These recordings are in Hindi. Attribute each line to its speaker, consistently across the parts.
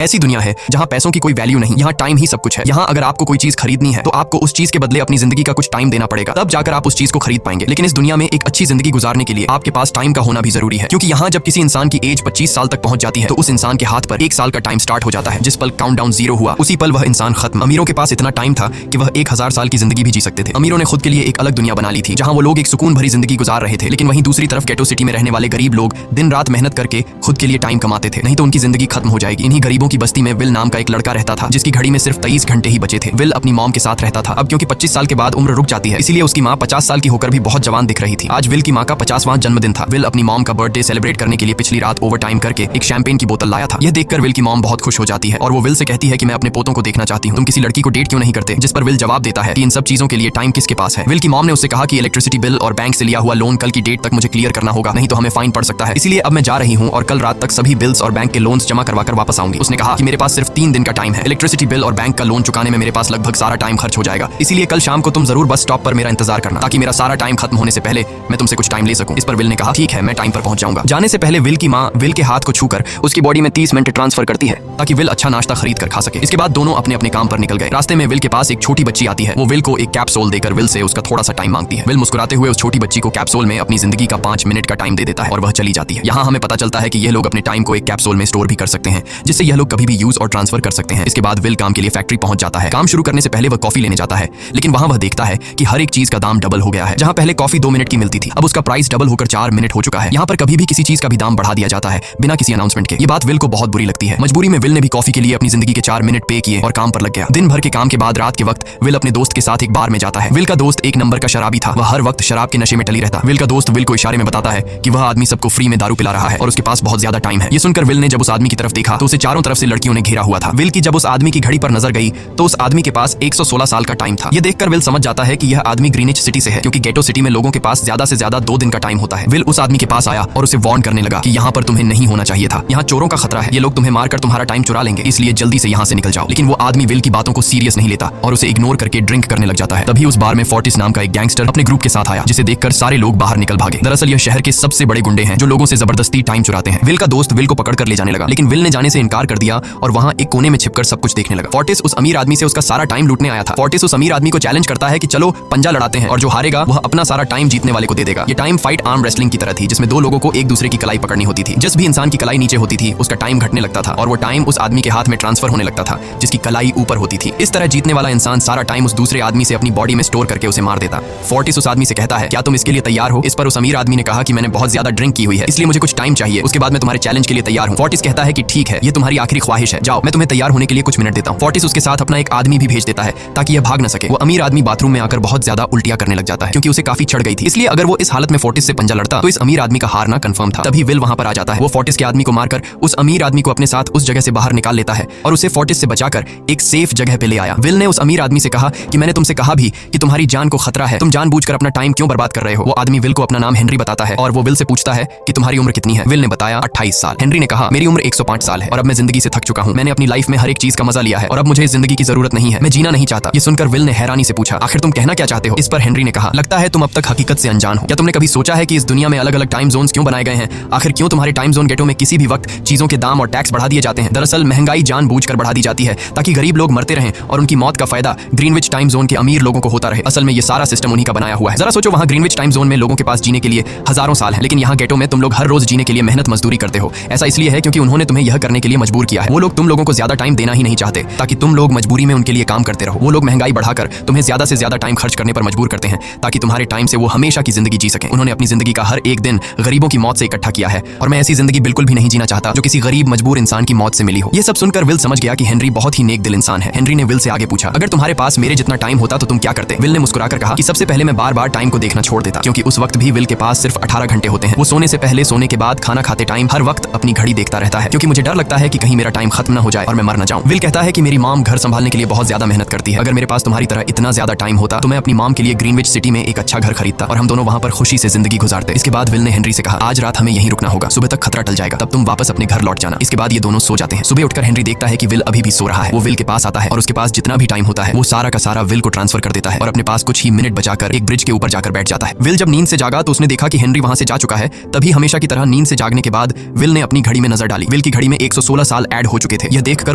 Speaker 1: ऐसी दुनिया है जहाँ पैसों की कोई वैल्यू नहीं, यहाँ टाइम ही सब कुछ है। यहाँ अगर आपको कोई चीज खरीदनी है तो आपको उस चीज के बदले अपनी जिंदगी का कुछ टाइम देना पड़ेगा, तब जाकर आप उस चीज को खरीद पाएंगे। लेकिन इस दुनिया में एक अच्छी जिंदगी गुजारने के लिए आपके पास टाइम का होना भी जरूरी है, क्योंकि यहाँ जब किसी इंसान की एज 25 साल तक पहुंच जाती है तो उस इंसान के हाथ पर 1 साल का टाइम स्टार्ट हो जाता है। जिस पल काउंटडाउन 0 हुआ उसी पल वह इंसान खत्म। अमीरों के पास इतना टाइम था कि वह 1000 साल की जिंदगी भी जी सकते थे। अमीरों ने खुद के लिए एक अलग दुनिया बना ली थी जहाँ वो लोग एक सुकून भरी जिंदगी गुजार रहे थे, लेकिन वहीं दूसरी तरफ गेटो सिटी में रहने वाले गरीब लोग दिन रात मेहनत करके खुद के लिए टाइम कमाते थे, नहीं तो उनकी जिंदगी खत्म हो जाएगी। इन्हीं गरीबों की बस्ती में विल नाम का एक लड़का रहता था जिसकी घड़ी में सिर्फ 23 घंटे ही बचे थे। विल अपनी मॉम के साथ रहता था। अब क्योंकि 25 साल के बाद उम्र रुक जाती है, इसीलिए उसकी माँ 50 साल की होकर भी बहुत जवान दिख रही थी। आज विल की माँ का 50वां जन्मदिन था। विल अपनी मॉम का बर्थडे सेलिब्रेट करने के लिए पिछली रात ओवर टाइम करके एक शैंपेन की बोतल लाया था। यह देखकर विल की मॉम बहुत खुश हो जाती है और वो विल से कहती है कि मैं अपने पोतों को देखना चाहती हूँ, तुम किसी लड़की को डेट क्यों नहीं करते? जिस पर विल जवाब देता है कि इन सब चीजों के लिए टाइम किसके पास है। विल की मॉम ने उससे कहा कि इलेक्ट्रिसिटी बिल और बैंक से लिया हुआ लोन कल की डेट तक मुझे क्लियर करना होगा, नहीं तो हमें फाइन पड़ सकता है। इसलिए अब मैं जा रही हूँ और कल रात तक सभी बिल्स और बैंक के लोन्स जमा करवाकर वापस आऊंगी। उसने कहा कि मेरे पास सिर्फ 3 दिन का टाइम है। इलेक्ट्रिसिटी बिल और बैंक का लोन चुकाने में मेरे पास लगभग सारा टाइम खर्च हो जाएगा, इसलिए कल शाम को तुम जरूर बस स्टॉप पर मेरा इंतजार करना, ताकि मेरा सारा टाइम खत्म होने से पहले मैं तुमसे कुछ टाइम ले सकूं। इस पर विल ने कहा ठीक है, मैं टाइम पर पहुंच जाऊंगा। जाने से पहले विल की माँ विल के हाथ को छूकर उसकी बॉडी में 30 मिनट ट्रांसफर करती है ताकि विल अच्छा नाश्ता खरीद कर खा सके। इसके बाद दोनों अपने अपने काम पर निकल गए। रास्ते में विल के पास एक छोटी बच्ची आती है। वो विल को एक कैप्सूल देकर विल से उसका थोड़ा सा टाइम मांगती है। विल मुस्कुराते हुए उस छोटी बच्ची को कैप्सूल में अपनी जिंदगी का 5 मिनट का टाइम दे देता है और वह चली जाती है। यहाँ हमें पता चलता है कि ये लोग अपने टाइम को एक कैप्सूल में स्टोर भी कर सकते हैं, जिससे यह लोग कभी भी यूज और ट्रांसफर कर सकते हैं। इसके बाद विल काम के लिए फैक्ट्री पहुंच जाता है। काम शुरू करने से पहले वह कॉफी लेने जाता है, लेकिन वहां वह देखता है कि हर एक चीज का दाम डबल हो गया है। जहां पहले कॉफी 2 मिनट की मिलती थी, अब उसका प्राइस डबल होकर 4 मिनट हो चुका है। यहाँ पर कभी भी किसी चीज का भी दाम बढ़ा दिया जाता है बिना किसी अनाउंसमेंट के। ये बात विल को बहुत बुरी लगती है। मजबूरी में विल ने भी कॉफी के लिए अपनी जिंदगी के 4 मिनट पे किए और काम पर लग गया। दिन भर के काम के बाद रात के वक्त विल अपने दोस्त के साथ एक बार में जाता है। विल का दोस्त एक नंबर का शराबी था। वह हर वक्त शराब के नशे में टली रहता। विल का दोस्त विल को इशारे में बताता है कि वह आदमी सबको फ्री में दारू पिला रहा है और उसके पास बहुत ज्यादा टाइम है। ये सुनकर विल ने जब उस आदमी की तरफ देखा तो उसे चारों तरफ से लड़कियों ने घेरा हुआ था। विल की जब उस आदमी की घड़ी पर नजर गई तो उस आदमी के पास 116 साल का टाइम था। ये देखकर विल समझ जाता है कि यह आदमी ग्रीनिच सिटी से है, क्योंकि गेटो सिटी में लोगों के पास ज्यादा से ज्यादा 2 दिन का टाइम होता है। विल उस आदमी के पास आया और उसे वार्न करने लगा कि यहाँ पर तुम्हें नहीं होना चाहिए था। यहाँ चोरों का खतरा है, ये लोग तुम्हें मारकर तुम्हारा टाइम चुरा लेंगे, इसलिए जल्दी से यहाँ से निकल जाओ। लेकिन वो आदमी विल की बातों को सीरियस नहीं लेता और उसे इग्नोर करके ड्रिंक करने लग जाता है। तभी उस बार में फोर्टिस नाम का एक गैंगस्टर अपने ग्रुप के साथ आया, जिसे देखकर सारे लोग बाहर निकल भागे। दरअसल यह शहर के सबसे बड़े गुंडे हैं जो लोगों से जबरदस्ती टाइम चुराते हैं। विल का दोस्त विल को पकड़कर ले जाने लगा, लेकिन विल ने जाने से इनकार कर दिया और वहां एक कोने में छिपकर सब कुछ देखने लगा। फोर्टिस उस अमीर आदमी से उसका सारा टाइम लूटने आया था। फोर्टिस उस अमीर आदमी को चैलेंज करता है कि चलो पंजा लड़ाते हैं और जो हारेगा वह अपना सारा टाइम जीतने वाले को दे देगा। ये टाइम फाइट आर्म रेसलिंग की तरह थी, जिसमें 2 लोगों को एक दूसरे की कलाई पकड़नी होती थी। जिस भी इंसान की कलाई नीचे होती थी उसका टाइम घटने लगता था और वो टाइम उस आदमी के हाथ में ट्रांसफर होने लगता था जिसकी कलाई ऊपर होती थी। इस तरह जीतने वाला इंसान सारा टाइम उस दूसरे आदमी से अपनी बॉडी में स्टोर करके उसे मार देता। फोर्टिस उस आदमी से कहता है क्या तुम इसके लिए तैयार हो? इस पर उस अमीर आदमी ने कहा कि मैंने बहुत ज्यादा ड्रिंक की हुई है, इसलिए मुझे कुछ टाइम चाहिए, उसके बाद मैं तुम्हारे चैलेंज के लिए तैयार हूँ। फोर्टिस कहता है कि ठीक है, ये तुम्हारी आखिरी ख्वाहिश है, जाओ मैं तुम्हें तैयार होने के लिए कुछ मिनट देता हूँ। फोर्टिस उसके साथ अपना एक आदमी भी भेज देता है ताकि यह भाग न सके। वो अमीर आदमी बाथरूम में आकर बहुत ज्यादा उल्टियां करने लग जाता है क्योंकि उसे काफी चढ़ गई थी, इसलिए अगर वो इस हालत में फोर्टिस से पंजा लड़ता तो इस अमीर आदमी का हारना कंफर्म था। तभी विल वहां पर आ जाता है। वो फोर्टिस के आदमी को मारकर उस अमीर आदमी को अपने साथ उस जगह से बाहर निकाल लेता है और उसे फोर्टिस से बचाकर एक सेफ जगह पे ले आया। विल ने उस अमीर आदमी से कहा कि मैंने तुमसे कहा भी कि तुम्हारी जान को खतरा है, तुम जानबूझकर अपना टाइम क्यों बर्बाद कर रहे हो? वो आदमी विल को अपना नाम हेनरी बताता है और वो विल से पूछता है कि तुम्हारी उम्र कितनी है? विल ने बताया 28 साल। हेनरी ने कहा मेरी उम्र 105 साल है और अब मैं जिंदगी से थक चुका हूँ। मैंने अपनी लाइफ में हर एक चीज का मजा लिया है और अब मुझे इस जिंदगी की जरूरत नहीं है, मैं जीना नहीं चाहता। ये सुनकर विल ने हैरानी से पूछा आखिर तुम कहना क्या चाहते हो? इस पर हेनरी ने कहा लगता है तुम अब तक हकीकत से अनजान हो। क्या तुमने कभी सोचा है कि इस दुनिया में अलग अलग टाइम जोन्स क्यों बनाए गए हैं? आखिर क्यों तुम्हारे टाइम जोन गेटो में किसी भी वक्त चीजों के दाम और टैक्स बढ़ा दिए जाते हैं? दरअसल महंगाई जानबूझकर बढ़ा दी जाती है ताकि गरीब लोग मरते रहें और उनकी मौत का फायदा ग्रीनविच टाइम जोन के अमीर लोगों को होता रहे। असल में ये सारा सिस्टम उन्हीं का बनाया हुआ है। जरा सोचो, वहाँ ग्रीनविच टाइम जोन में लोगों के पास जीने के लिए हजारों साल है, लेकिन यहाँ गेटो में तुम लोग हर रोज जीने के लिए मेहनत मजदूरी करते हो। ऐसा इसलिए है क्योंकि उन्होंने तुम्हें यह करने के लिए मजबूर किया है। वो लोग तुम लोगों को ज्यादा टाइम देना ही नहीं चाहते ताकि तुम लोग मजबूरी में उनके लिए काम करते रहो। वो लोग महंगाई बढ़ाकर तुम्हें ज्यादा से ज्यादा टाइम खर्च करने पर मजबूर करते हैं ताकि तुम्हारे टाइम से वो हमेशा की जिंदगी जी सके। उन्होंने अपनी जिंदगी का हर एक दिन गरीबों की मौत से इकट्ठा किया है और मैं ऐसी जिंदगी बिल्कुल भी नहीं जीना चाहता जो किसी गरीब मजबूर इंसान की मौत से मिली हो। ये सब सुनकर विल समझ गया कि हेनरी बहुत ही नेक दिल इंसान है। हेनरी ने विल से आगे पूछा अगर तुम्हारे पास मेरे जितना टाइम होता तो तुम क्या करते? विल ने मुस्कुराकर कहा कि सबसे पहले मैं बार बार टाइम को देखना छोड़ देता, क्योंकि उस वक्त भी विल के पास सिर्फ 18 घंटे होते हैं। वो सोने से पहले, सोने के बाद, खाना खाते टाइम हर वक्त अपनी घड़ी देखता रहता है क्योंकि मुझे डर लगता है कि कहीं मेरा टाइम खत्म ना हो जाए और मैं मर ना जाऊं। विल कहता है कि मेरी मॉम घर संभालने के लिए बहुत ज्यादा मेहनत करती है। अगर मेरे पास तुम्हारी तरह इतना ज्यादा टाइम होता तो मैं अपनी मॉम के लिए ग्रीनविच सिटी में एक अच्छा घर खरीदता और हम दोनों वहां पर खुशी से जिंदगी गुजारते। इसके बाद विल ने हेनरी से कहा आज रात हमें यहीं रुकना होगा, सुबह तक खतरा टल जाएगा, तब तुम वापस अपने घर लौट जाना। इसके बाद ये दोनों सो जाते हैं। हैं। सुबह उठकर हेनरी देखता है कि विल अभी भी सो रहा है। वो विल के पास आता है और उसके पास जितना भी टाइम होता है वो सारा का सारा विल को ट्रांसफर कर देता है और अपने पास कुछ ही मिनट बचाकर एक ब्रिज के ऊपर जाकर बैठ जाता है। विल जब नींद से जागा तो उसने देखा कि हेनरी वहां से जा चुका है। तभी हमेशा की तरह नींद से जागने के बाद विल ने अपनी घड़ी में नजर डाली। विल की घड़ी में 116 साल ऐड हो चुके थे। यह देखकर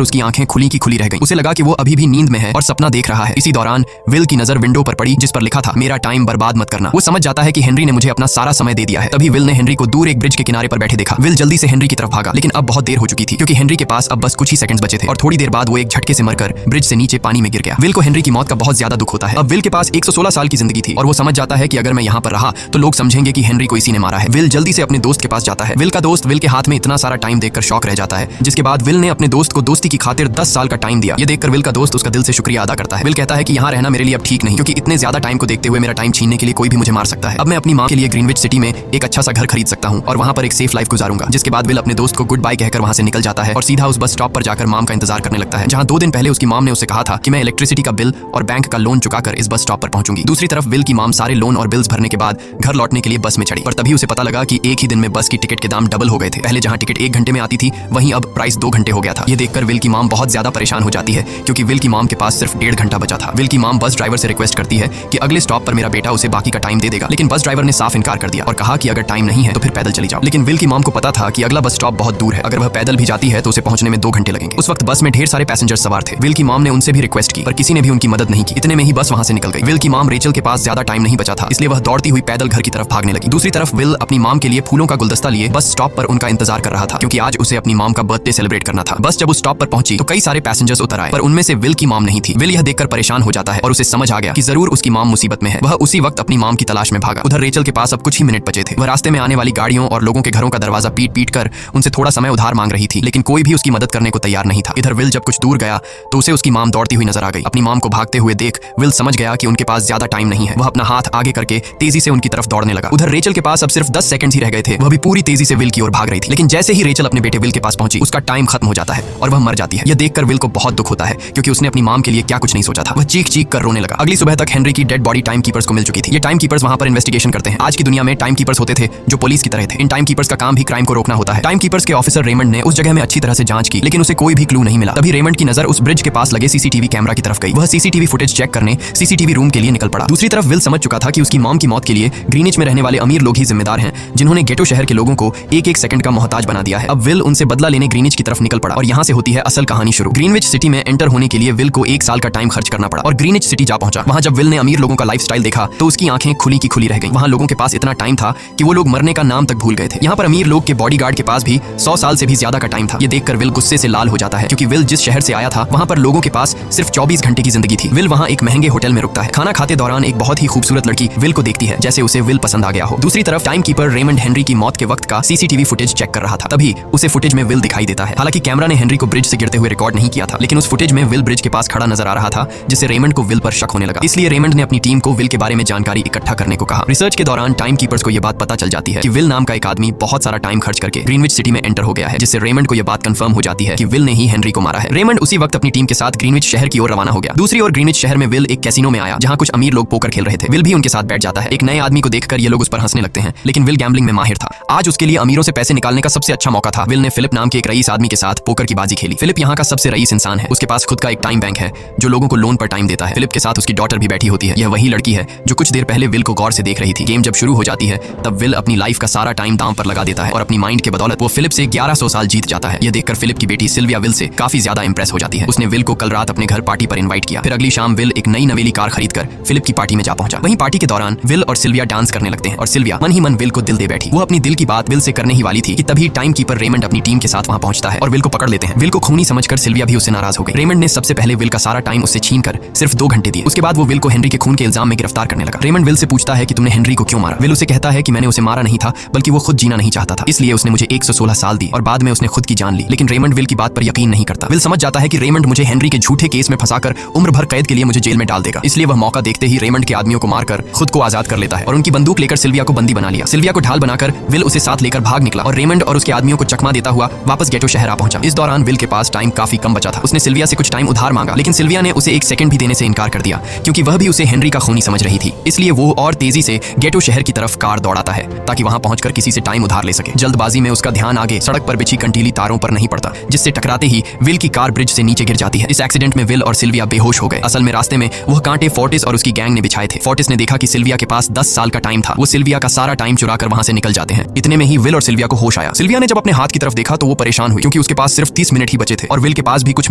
Speaker 1: उसकी आंखें खुली की खुली रह गईं। उसे लगा कि वो अभी भी नींद में है और सपना देख रहा है। इसी दौरान विल की नजर विंडो पर पड़ी जिस पर लिखा था, मेरा टाइम बर्बाद मत करना। वो समझ जाता है कि हेनरी ने मुझे अपना सारा समय दे दिया है। तभी विल ने हेनरी को दूर एक ब्रिज के किनारे पर बैठे देखा। विल जल्दी से हेनरी की तरफ भागा, लेकिन अब बहुत देर हो चुकी थी क्योंकि हेनरी के पास अब बस कुछ ही सेकंड्स बचे थे और थोड़ी देर बाद वो एक झटके से मरकर ब्रिज से नीचे पानी में गिर गया। विल को हेनरी की मौत का बहुत ज्यादा दुख होता है। अब विल के पास 116 साल की जिंदगी थी और वो समझ जाता है कि अगर मैं यहाँ पर रहा तो लोग समझेंगे कि हेनरी को इसी ने मारा है। विल जल्दी से अपने दोस्त के पास जाता है। विल का दोस्त विल के हाथ में इतना सारा टाइम देखकर शॉक रह जाता है, जिसके बाद विल ने अपने दोस्त को दोस्ती की खातिर 10 साल का टाइम दिया। ये देखकर विल का दोस्त उसका दिल से शुक्रिया अदा करता है। विल कहता है कि यहाँ रहना मेरे लिए अब ठीक नहीं, क्योंकि इतने ज्यादा टाइम को देखते हुए मेरा टाइम छीनने के लिए कोई भी मुझे मार सकता है। अब मैं अपनी माँ के लिए ग्रीनविच सिटी में एक अच्छा सा घर खरीद सकता हूँ और वहाँ पर एक सेफ लाइफ गुजारूंगा। जिसके बाद विल अपने दोस्त को गुड बाय कहकर वहाँ से निकल जाता है और सीधा उस बस स्टॉप पर जाकर माम का इंतजार करने लगता है, जहाँ 2 दिन पहले उसकी माम ने उसे कहा था कि मैं इलेक्ट्रिसिटी का बिल और बैंक का लोन चुकाकर इस बस स्टॉप पर पहुंचूंगी। दूसरी तरफ विल की माम सारे लोन और बिल्स भरने के बाद घर लौटने के लिए बस में चढ़ी, पर तभी उसे पता लगा कि एक ही दिन में बस की टिकट के दाम डबल हो गए थे। पहले जहाँ टिकट 1 घंटे में आती थी वहीं अब प्राइस 2 घंटे हो गया था। ये देखकर विल की माम बहुत ज्यादा परेशान हो जाती है क्योंकि विल की माम के पास सिर्फ 1.5 घंटा बचा था। विल की माम बस ड्राइवर से रिक्वेस्ट करती है कि अगले स्टॉप पर मेरा बेटा उसे बाकी का टाइम दे देगा, लेकिन बस ड्राइवर ने साफ इनकार कर दिया और कहा कि अगर टाइम नहीं है तो फिर पैदल चली जाओ। लेकिन विल की माम को पता था कि अगला बस स्टॉप बहुत दूर है, अगर वह पैदल भी जाती है तो उसे पहुंचने में 2 घंटे लगेंगे। उस वक्त बस में ढेर सारे पैसेंजर सवार थे। विल की माम ने उनसे भी रिक्वेस्ट की पर किसी ने भी उनकी मदद नहीं की। इतने में ही बस वहां से निकल गई। विल की माम रेचल के पास ज्यादा टाइम नहीं बचा था, इसलिए वह दौड़ती हुई पैदल घर की तरफ भागने लगी। दूसरी तरफ विल अपनी माम के लिए फूलों का गुलदस्ता लिए बस स्टॉप पर उनका इंतजार कर रहा था, क्योंकि आज उसे अपनी माम का बर्थडे सेलिब्रेट करना था। बस जब उस स्टॉप पर पहुंची तो कई सारे पैसेंजर्स उतर आए, पर उनमें से विल की माम नहीं थी। विल यह देखकर परेशान हो जाता है और उसे समझ आ गया कि जरूर उसकी माम मुसीबत में है। वह उसी वक्त अपनी माम की तलाश में भागा। उधर रेचल के पास अब कुछ ही मिनट बचे थे। वह रास्ते में आने वाली गाड़ियों और लोगों के घरों का दरवाजा पीट पीट कर उनसे थोड़ा समय उधार मांग रही थी, लेकिन कोई भी उसकी मदद करने को तैयार नहीं था। इधर विल जब कुछ दूर गया तो उसे उसकी माम दौड़ती हुई नजर आ गई। अपनी माम को भागते हुए देख विल समझ गया कि उनके पास ज्यादा टाइम नहीं है। वह अपना हाथ आगे करके तेजी से उनकी तरफ दौड़ने लगा। उधर रेचल के पास अब सिर्फ 10 सेकंड ही रह गए थे। वह भी पूरी तेजी से विल की ओर भाग रही थी, लेकिन जैसे ही रेचल अपने बेटे विल के पास पहुंची उसका टाइम खत्म हो जाता है और वह मर जाती है। यह देखकर विल को बहुत दुख होता है क्योंकि उसने अपनी माम के लिए क्या कुछ नहीं सोचा था। वह चीख चीख कर रोने लगा। अगली सुबह तक हेनरी की डेड बॉडी टाइम कीपर्स को मिल चुकी थी। ये टाइम कीपर्स वहां पर इन्वेस्टिगेशन करते हैं। आज की दुनिया में टाइम कीपर्स होते थे जो पुलिस की तरह थे। इन टाइम कीपर्स का काम भी क्राइम को रोकना होता है। टाइम कीपर्स के ऑफिसर रेमंड ने उस जगह में अच्छी तरह से जांच की, लेकिन उसे कोई भी क्लू नहीं मिला। तभी रेमंड की नजर उस ब्रिज के पास लगे सीसीटीवी कैमरा की तरफ गई। वह सीसीटीवी फुटेज चेक करने सीसीटीवी रूम के लिए निकल पड़ा। दूसरी तरफ विल समझ चुका था कि उसकी मॉम की मौत के लिए ग्रीनिच में रहने वाले अमीर लोग ही जिम्मेदार हैं, जिन्होंने गेटो शहर के लोगों को एक एक सेकंड का मोहताज बना दिया है। अब विल उनसे बदला लेने ग्रीनिच की तरफ निकल पड़ा और यहाँ से होती है असल कहानी शुरू। ग्रीनविच सिटी में एंटर होने के लिए विल को 1 साल का टाइम खर्च करना पड़ा और ग्रीनिच सिटी जा पहुंचा। वहां जब विल ने अमीर लोगों का लाइफस्टाइल देखा तो उसकी आंखें खुली की खुली रह गईं। वहां लोगों के पास इतना टाइम था कि वो लोग मरने का नाम तक भूल गए थे। यहाँ पर अमीर लोग के बॉडीगार्ड के पास भी 100 साल से भी ज्यादा का टाइम था। ये देखकर विल गुस्से से लाल हो जाता है क्योंकि विल जिस शहर से आया था वहां पर लोगों के पास सिर्फ 24 घंटे की जिंदगी थी। विल वहां एक महंगे होटल में रुकता है। खाना खाते दौरान एक बहुत ही खूबसूरत लड़की विल को देखती है, जैसे उसे विल पसंद आ गया हो। दूसरी तरफ टाइम कीपर रेमंड हेनरी की मौत के वक्त का सीसीटीवी फुटेज चेक कर रहा था। तभी उसे फुटेज में विल दिखाई देता है। हालांकि कैमरा ने हेनरी को ब्रिज से गिरते हुए रिकॉर्ड नहीं किया था, लेकिन उस फुटेज में विल ब्रिज के पास खड़ा नजर आ रहा था, जिससे रेमंड को विल पर शक होने लगा। इसलिए रेमंड ने अपनी टीम को विल के बारे में जानकारी इकट्ठा करने को कहा। रिसर्च के दौरान टाइम कीपर्स को यह बात पता चल जाती है कि विल नाम का एक आदमी बहुत सारा टाइम खर्च करके ग्रीनविच सिटी में एंटर हो गया है, जिससे रेमंड को यह बात कंफर्म हो जाती है कि विल ने ही हेनरी को मारा है। रेमंड उसी वक्त अपनी टीम के साथ ग्रीनविच शहर की ओर रवाना हो गया। दूसरी ओर ग्रीनविच शहर में विल एक कैसीनो में आया, जहां कुछ अमीर लोग पोकर खेल रहे थे। विल भी उनके साथ बैठ जाता है। एक नए आदमी को देखकर ये लोग उस पर हंसने लगते हैं, लेकिन विल गैम्बलिंग में माहिर था। आज उसके लिए अमीरों से पैसे निकालने का सबसे अच्छा मौका था। विल ने फिलिप नाम के एक रईस आदमी के साथ पोकर की बाजी खेली। फिलिप यहाँ का सबसे रईस इंसान है। उसके पास खुद का एक टाइम बैंक है जो लोगों को लोन पर टाइम देता है। फिलिप के साथ उसकी डॉटर भी बैठी होती है। यह वही लड़की है जो कुछ देर पहले विल को गौर से देख रही थी। गेम जब शुरू हो जाती है तब विल अपनी लाइफ का सारा टाइम दांव पर लगा देता है और अपनी माइंड के बदौलत वो फिलिप से 1100 साल जीत जाता है। यह देखकर फिलिप की बेटी सिल्विया विल से काफी ज्यादा इंप्रेस हो जाती है। उसने विल को कल रात अपने घर पार्टी पर इनवाइट किया। फिर अगली शाम विल एक नई नवेली कार खरीदकर फिलिप की पार्टी में जा पहुंचा। वहीं पार्टी के दौरान विल और सिल्विया डांस करने लगते हैं और सिल्विया मन ही मन विल को दिल दे बैठी। वो अपनी दिल की बात विल से करने ही वाली थी कि तभी टाइम कीपर रेमंड अपनी टीम के साथ वहां पहुंचता है और विल को पकड़ लेते हैं। विल को खूनी समझकर सिल्विया भी उससे नाराज हो गई। रेमंड ने सबसे पहले विल का सारा टाइम उससे छीनकर सिर्फ 2 घंटे दिए। उसके बाद वो विल को हेनरी के खून के इल्जाम में गिरफ्तार करने लगा। रेमंड विल से पूछता है कि तुमने हेनरी को क्यों मारा। विल उसे कहता है कि मैंने उसे मारा नहीं था, बल्कि वो खुद जीना नहीं चाहता था, इसलिए उसने मुझे 116 साल दी और बाद में उसने खुद की जान ली। लेकिन रेमंड विल की बात पर यकीन नहीं करता। विल समझ जाता है कि रेमंड मुझे हेनरी के झूठे केस में फंसाकर उम्र भर कैद के लिए मुझे जेल में डाल देगा, इसलिए वह मौका देखते ही रेमंड के आदमियों को मारकर खुद को आजाद कर लेता है और उनकी बंदूक लेकर सिल्विया को बंदी बना लिया। सिल्विया को ढाल बनाकर विल उसे साथ लेकर भाग निकला और रेमंड और उसके आदमियों को चकमा देता हुआ वापस गेटो शहर आ पहुंचा। इस दौरान विल के पास टाइम काफी कम बचा था। उसने सिल्विया से कुछ टाइम उधार मांगा, लेकिन सिल्विया ने उसे 1 सेकंड भी देने से इनकार कर दिया क्योंकि वह भी उसे हेनरी का खूनी समझ रही थी। इसलिए वो और तेजी से गेटो शहर की तरफ कार दौड़ाता है ताकि वहां पहुंचकर किसी से टाइम उधार ले सके। जल्दबाजी में उसका ध्यान आगे सड़क पर बिछी कंटीली तारों पर नहीं पड़ता, जिससे टकराते ही विल की कार ब्रिज से नीचे गिर जाती है। इस एक्सीडेंट में विल और सिल्विया बेहोश हो गए। असल में रास्ते में वह कांटे फोर्टिस और उसकी गैंग ने बिछाए थे। फोर्टिस ने देखा कि सिल्विया के पास 10 साल का टाइम था। वो सिल्विया का सारा टाइम चुरा कर वहां से निकल जाते हैं। इतने में ही विल और सिल्विया को होश आया। सिल्विया ने जब अपने हाथ की तरफ देखा तो वो परेशान हुई, क्योंकि उसके पास सिर्फ 30 मिनट ही बचे थे और विल के पास भी कुछ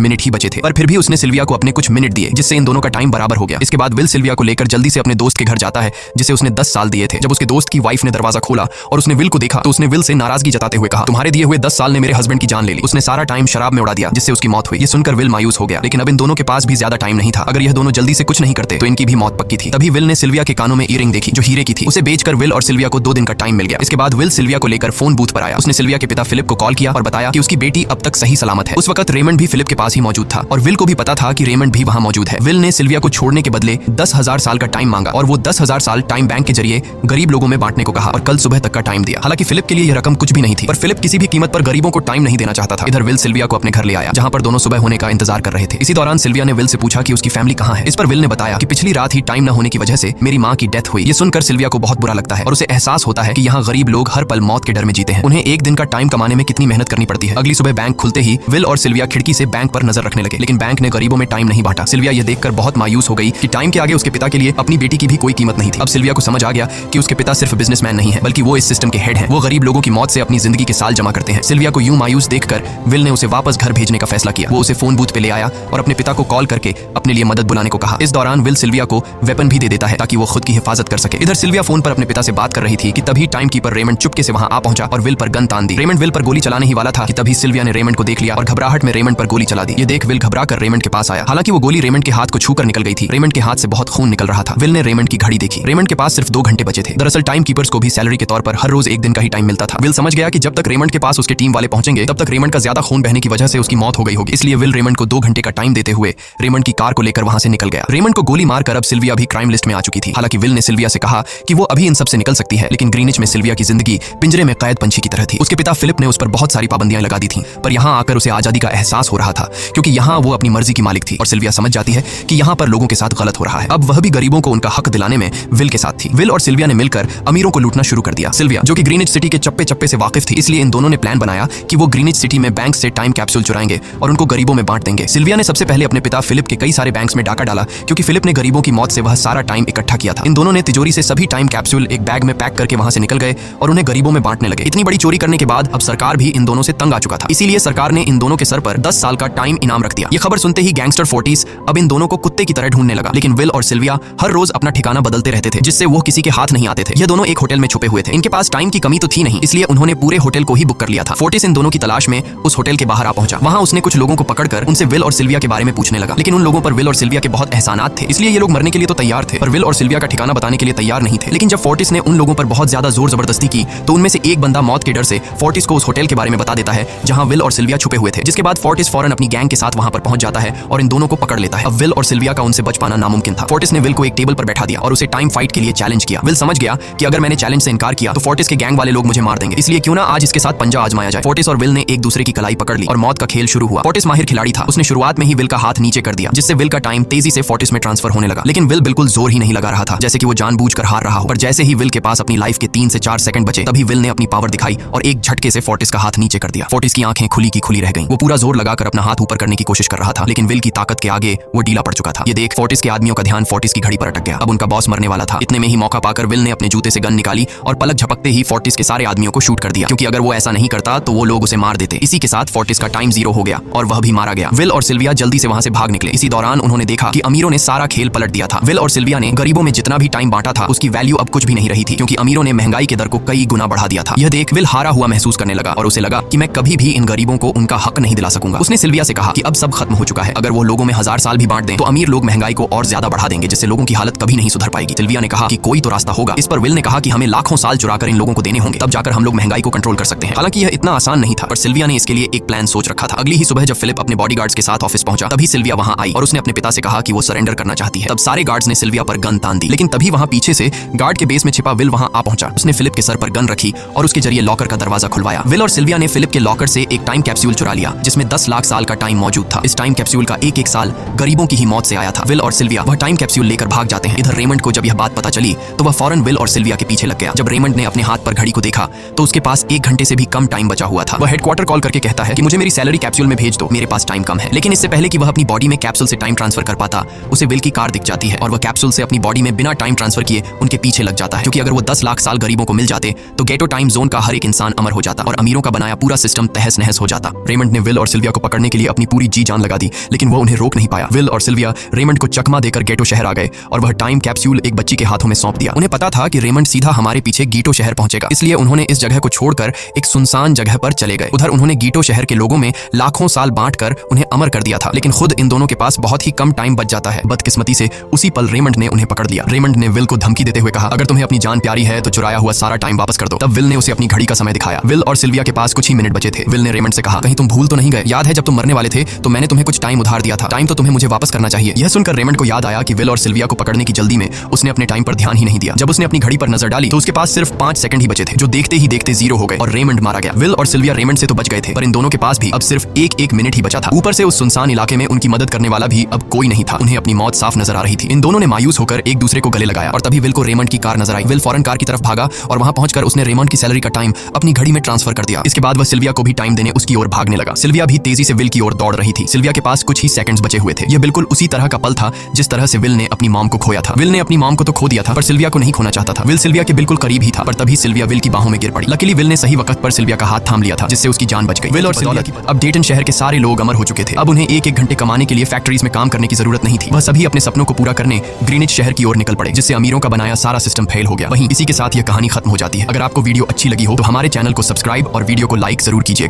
Speaker 1: मिनट ही बचे थे। पर फिर भी उसने सिल्विया को अपने कुछ मिनट दिए, जिससे इन दोनों का टाइम बराबर हो गया। इसके बाद विल सिल्विया को लेकर जल्दी से अपने दोस्त के घर जाता है, जिसे उसने 10 साल दिए थे। जब उसके दोस्त की वाइफ ने दरवाजा खोला और उसने विल को देखा तो उसने विल से नाराजगी जताते हुए कहा, तुम्हारे दिए हुए 10 साल ने मेरे हस्बैंड की जान ले ली। उसने सारा टाइम शराब में उड़ा दिया, जिससे उसकी मौत हुई। ये सुनकर विल मायूस हो गया, लेकिन अब इन दोनों के पास भी ज्यादा टाइम नहीं था। अगर यह दोनों जल्दी से कुछ नहीं करते तो इनकी भी मौत पक्की थी। तभी विल ने सिल्विया के कानों में ईयरिंग देखी जो हीरे की थी। उसे बेचकर विल और सिल्विया को 2 दिन का टाइम मिल गया। इसके बाद विल सिल्विया को लेकर फोन बूथ पर आया। उसने सिल्विया के पिता फिलिप को कॉल किया और बताया कि उसकी बेटी अब तक सही सलामत है। उस वक्त रेमंड भी फिलिप के पास ही मौजूद था और विल को भी पता था कि रेमंड भी वहां मौजूद है। विल ने सिल्विया को छोड़ने के बदले 10,000 साल का टाइम मांगा और वो 10,000 साल टाइम बैंक के जरिए गरीब लोगों में बांटने को कहा और कल सुबह तक का टाइम दिया। हालांकि फिलिप के लिए यह रकम कुछ भी नहीं थी, पर फिलिप किसी भी कीमत पर गरीबों को टाइम नहीं देना चाहता था। इधर विल सिल्विया को अपने घर ले आया, जहां पर दोनों सुबह होने का इंतजार कर रहे थे। इसी दौरान सिल्विया ने विल से पूछा कि उसकी फैमिली कहां है। इस पर विल ने बताया कि पिछली रात ही टाइम न होने की वजह से मेरी मां की डेथ हुई। ये सुनकर सिल्विया को बहुत बुरा लगता है और उसे एहसास होता है कि यहाँ गरीब लोग हर पल मौत के डर में जीते हैं। उन्हें एक दिन का टाइम कमाने में कितनी मेहनत करनी पड़ती है। अगली सुबह बैंक खुलते ही विल और सिल्विया खिड़की से बैंक पर नजर रखने लगे, लेकिन बैंक ने गरीबों में टाइम नहीं बांटा। सिल्विया यह देखकर बहुत मायूस हो गई कि टाइम के आगे उसके पिता के लिए अपनी बेटी की भी कोई कीमत नहीं थी। अब सिल्विया को समझ आ गया कि उसके पिता सिर्फ बिजनेसमैन नहीं है, बल्कि वो इस सिस्टम के हेड हैं। वो गरीब लोगों की मौत से अपनी जिंदगी के साल जमा करते हैं। सिल्विया को यूं मायूस देखकर विल ने उसे वापस घर भेजने का फैसला किया। वो उसे फोन बूथ पे ले आया और अपने पिता को कॉल करके अपने लिए मदद बुलाने को कहा। इस दौरान विल सिल्विया को वेपन भी दे देता है ताकि वो खुद की हिफाजत कर सके। इधर सिल्विया फोन पर अपने पिता से बात कर रही थी कि तभी टाइम कीपर रेमंड चुपके से वहां आ पहुंचा और विल पर गन तान दी। रेमंड विल पर गोली चलाने ही वाला था कि तभी सिल्विया ने रेमंड को देख लिया और घबराहट में रेमंड पर गोली चला दी। ये देख विल घबराकर रेमंड के पास आया। हालांकि वो गोली रेमंड के हाथ को छूकर निकल गई थी। रेमंड के हाथ से बहुत खून निकल रहा था। विल ने रेमंड की घड़ी देखी। रेमंड के पास सिर्फ 2 घंटे बचे थे। दरअसल टाइम कीपर्स को भी सैलरी के तौर पर हर रोज 1 दिन का ही टाइम मिलता था। विल समझ गया कि जब तक रेमंड के पास उसके टीम वाले पहुंचेंगे तब तक रेमंड का ज्यादा खून बहने की वजह से उसकी मौत हो गई होगी। इसलिए विल रेमंड को 2 घंटे का टाइम देते हुए रेमंड की कार को लेकर वहां से निकल गया। रेमंड को गोली मारकर अब सिल्विया भी क्राइम लिस्ट में आ चुकी थी। हालांकि विल ने सिल्विया से कहा कि वो अभी इन सब से निकल सकती है, लेकिन ग्रीनिच में सिल्विया की जिंदगी पिंजरे में कैद पंछी की तरह थी। उसके पिता फिलिप ने उस पर बहुत सारी पाबंदियां लगा दी थीं, पर यहाँ आकर उसे आजादी का एहसास हो रहा था, क्योंकि यहाँ वो अपनी मर्जी की मालिक थी। और सिल्विया समझ जाती है कि यहाँ पर लोगों के साथ गलत हो रहा है। अब वह भी गरीबों को उनका हक दिलाने में विल के साथ थी। विल और सिल्विया ने मिलकर अमीरों को लूटना शुरू कर दिया। सिल्विया, जो कि ग्रीनिच सिटी के चप्पे चप्पे से वाकिफ थी, इसलिए इन दोनों ने प्लान बनाया कि वो ग्रीनिच सिटी में बैंक से टाइम कैप्सूल चुराएंगे और उनको गरीबों में बांट देंगे। सिल्विया ने सबसे पहले अपने पिता फिलिप के कई सारे बैंक्स में डाका डाला, क्योंकि फिलिप ने गरीबों की मौत से वह सारा टाइम इकट्ठा किया था। इन दोनों ने तिजोरी से सभी टाइम कैप्सूल एक बैग में पैक करके वहां से निकल गए और उन्हें गरीबों में बांटने लगे। इतनी बड़ी चोरी करने के बाद अब सरकार भी इन दोनों से तंग आ चुका था। इसीलिए सरकार ने इन दोनों के सर पर 10 साल का टाइम इनाम रख दिया। ये खबर सुनते ही गैंगस्टर फोर्टिस अब इन दोनों को कुत्ते की तरह ढूंढने लगा। लेकिन विल और सिल्विया हर रोज अपना ठिकाना बदलते रहते थे, जिससे वो किसी के हाथ नहीं आते थे। ये दोनों एक होटल में छुपे हुए थे। इनके पास टाइम की कमी तो थी नहीं, इसलिए उन्होंने पूरे होटल को ही बुक कर लिया था। फोर्टिस इन दोनों की तलाश में उस होटल के बाहर आ पहुंचा। वहां उसने कुछ लोगों को पकड़कर उनसे विल और सिल्विया के बारे में पूछने लगा, लेकिन उन लोगों पर विल और सिल्विया के बहुत एहसानात थे, इसलिए ये लोग मरने के लिए तो तैयार थे, पर विल और सिल्विया का ठिकाना बताने के लिए तैयार नहीं थे। लेकिन जब फोर्टिस ने उन लोगों पर बहुत ज्यादा जोर जबरदस्ती की तो उनमें से एक बंदा मौत के डर से फोर्टिस को उस होटल के बारे में बता देता है जहां विल और सिल्विया छुपे हुए थे। जिसके बाद फोर्टिस फौरन अपनी गैंग के साथ वहां पर पहुंच जाता है और इन दोनों को पकड़ लेता है। अब विल और सिल्विया का उनसे बच पाना नामुमकिन था। फोर्टिस ने विल को एक टेबल पर बैठा दिया और उसे टाइम फाइट के लिए चैलेंज किया। विल समझ गया कि अगर मैंने चैलेंज से इनकार किया तो फोर्टिस के गैंग वाले लोग मुझे मार देंगे, इसलिए क्यों ना आज इसके साथ पंजा आजमाया जाए। फोर्टिस और विल ने एक दूसरे की कलाई पकड़ ली और मौत का खेल शुरू हुआ। फोर्टिस माहिर खिलाड़ी था। उसने शुरुआत में ही विल का हाथ नीचे कर दिया, जिससे विल का टाइम तेजी से फोर्टिस में ट्रांसफर होने लगा। लेकिन विल बिल्कुल जोर ही नहीं लगा रहा था, जैसे कि वो जानबूझकर हार रहा हो। पर जैसे ही विल के पास अपनी लाइफ के 3 से 4 सेकंड बचे, तभी विल ने अपनी पावर दिखाई और एक झटके से फोर्टिस का हाथ नीचे कर दिया। फोर्टिस की आंखें खुली की खुली रह गईं। वो पूरा जोर लगाकर अपना हाथ ऊपर करने की कोशिश कर रहा था, लेकिन विल की ताकत के आगे वो ढीला पड़ चुका था। ये देख फोर्टिस के आदमियों का ध्यान फोर्टिस की घड़ी पर अटक गया। अब उनका बॉस मरने वाला था। इतने में ही मौका पाकर विल ने अपने जूते से गन निकाली और पलक झपकते ही फोर्टिस के सारे आदमियों को शूट कर दिया, क्योंकि अगर वो ऐसा नहीं करता तो वो लोग उसे मार देते। इसी के साथ फोर्टिस का टाइम 0 हो गया और वह भी मारा गया। विल और सिल्विया जल्दी से वहां से भाग निकले। इसी दौरान उन्होंने देखा कि अमीरों ने सारा खेल पलट दिया था। विल और सिल्विया ने गरीबों में जितना भी टाइम बांटा था उसकी वैल्यू अब कुछ भी नहीं रही थी, क्योंकि अमीरों ने महंगाई के दर को कई गुना बढ़ा दिया था। यह देख विल हारा हुआ महसूस करने लगा और उसे लगा कि मैं कभी भी इन गरीबों को उनका हक नहीं दिला सकूंगा। उसने सिल्विया से कहा कि अब सब खत्म हो चुका है। अगर वो लोगों में 1000 साल भी बांट दें तो अमीर लोग महंगाई को और ज्यादा बढ़ा देंगे, जिससे लोगों की हालत कभी नहीं सुधर पाएगी। सिल्विया ने कहा कि कोई तो रास्ता होगा। इस पर विल ने कहा कि हमें लाखों साल चुराकर इन लोगों को देने होंगे, तब जाकर हम लोग महंगाई को कंट्रोल कर सकते हैं। हालांकि यह इतना आसान नहीं था, पर सिल्विया ने इसके लिए एक प्लान सोच रखा था। अगली ही सुबह जब फिलिप अपने बॉडीगार्ड्स के साथ ऑफिस पहुंचा, तभी सिल्विया वहां आई और उसने अपने पिता से कहा कि वो सरेंडर करना चाहती है। तब सारे गार्ड्स ने सिल्विया पर गन तान दी, लेकिन तभी वहां पीछे से गार्ड के बेस में छिपा विल वहां आ पहुंचा। उसने फिलिप के सर पर गन रखी और उसके जरिए लॉकर का दरवाजा खुलवाया। विल और सिल्विया ने फिलिप के लॉकर से एक टाइम कैप्सूल चुरा लिया, जिसमें 10 लाख साल का टाइम मौजूद था। इस टाइम कैप्सूल का एक साल गरीबों की ही मौत से आया था। विल और सिल्विया वह टाइम कैप्सूल लेकर भाग जाते हैं। इधर रेमंड को जब यह बात पता चली तो वह फौरन विल और सिल्विया के पीछे लग गया। जब रेमंड ने अपने हाथ पर घड़ी को देखा तो उसके पास 1 घंटे से भी कम टाइम बचा हुआ था। वह हेडक्वार्टर कॉल करके के कहता है कि मुझे मेरी सैलरी कैप्सूल में भेज दो, मेरे पास टाइम कम है। लेकिन इससे पहले कि वह अपनी बॉडी में कैप्सूल से टाइम ट्रांसफर कर पाता, उसे विल की कार दिख जाती है और वह कैप्सूल से अपनी बॉडी में बिना टाइम ट्रांसफर किए उनके पीछे लग जाता है, क्योंकि अगर वो 10 लाख साल गरीबों को मिल जाते तो गेटो टाइम जोन का हर एक इंसान अमर हो जाता और अमीरों का बनाया पूरा सिस्टम तहस नहस हो जाता। रेमंड ने विल और सिल्विया को पकड़ने के लिए अपनी पूरी जी जान लगा दी, लेकिन वो उन्हें रोक नहीं पाया। विल और सिल्विया रेमंड को चकमा देकर गेटो शहर आ गए और वह टाइम कैप्सूल एक बच्ची के हाथों में सौंप दिया। उन्हें पता था कि रेमंड सीधा हमारे पीछे गीटो शहर पहुंचेगा, इसलिए उन्होंने इस जगह को छोड़कर एक सुनसान जगह पर चले गए। उधर उन्होंने गीटो शहर के लोगों में लाखों साल बांटकर उन्हें अमर कर दिया था, लेकिन खुद इन दोनों के पास बहुत ही कम टाइम बच जाता है। बदकिस्मती से उसी पल रेमंड ने उन्हें पकड़ लिया। रेमंड ने विल को धमकी देते हुए कहा, अगर तुम्हें अपनी जान प्यारी है तो चुराया हुआ सारा टाइम वापस कर दो। तब विल ने उसे अपनी घड़ी का समय दिखाया। विल और सिल्विया के पास कुछ ही मिनट बचे थे। विल ने रेमंड से कहा, कहीं तुम भूल तो नहीं गए? याद है जब तुम मरने वाले थे तो मैंने तुम्हें कुछ टाइम उधार दिया था, टाइम तो तुम्हें मुझे वापस करना चाहिए। यह सुनकर रेमंड को याद आया कि विल और सिल्विया को पकड़ने की जल्दी में उसने अपने टाइम पर ध्यान ही नहीं दिया। जब उसने अपनी घड़ी पर नजर डाली तो उसके पास सिर्फ 5 सेकंड ही बचे थे, जो देखते ही देखते 0 हो गए और रेमंड मारा गया। विल और सिल्विया रेमंड से तो बच गए थे, पर इन दोनों के पास भी अब सिर्फ एक मिनट ही बचा था। ऊपर से उस सुनसान इलाके में उनकी मदद करने वाला भी अब कोई नहीं था। उन्हें अपनी मौत साफ नजर आ रही थी। इन दोनों ने मायूस होकर एक दूसरे को गले लगाया और तभी विल को रेमंड की कार नजर आई। विल फौरन कार की तरफ भागा और वहां पहुंचकर उसने रेमंड की सैलरी का टाइम अपनी घड़ी में ट्रांसफर कर दिया। इसके बाद वह सिल्विया को भी टाइम देने उसकी ओर भागने लगा। सिल्विया भी तेजी से विल की ओर दौड़ रही थी। सिल्विया के पास कुछ ही सेकंड्स बचे हुए थे। यह बिल्कुल उसी तरह का पल था जिस तरह से विल ने अपनी मॉम को खोया था। विल ने अपनी मॉम को तो खो दिया था, पर सिल्विया को नहीं खोना चाहता था। विल सिल्विया के बिल्कुल करीब ही था, पर तभी सिल्विया विल की बाहों में गिर पड़ी। लकीली विल ने सही वक्त पर सिल्विया का हाथ थाम लिया था, जिससे उसकी जान बच गई। विल और सिल्विया अब डेटन शहर के सारे लोग अमर हो चुके थे। अब उन्हें एक घंटे कमाने के लिए फैक्ट्रीज में काम करने की जरूरत नहीं थी। वह सभी अपने सपनों को पूरा करने ग्रीनिच शहर की ओर निकल पड़े, जिससे अमीरों का बनाया सारा सिस्टम फेल हो गया। वहीं इसी के साथ यह कहानी खत्म हो जाती है। अगर आपको वीडियो अच्छी लगी हो तो हमारे चैनल को सब्सक्राइब और वीडियो को लाइक जरूर कीजिएगा।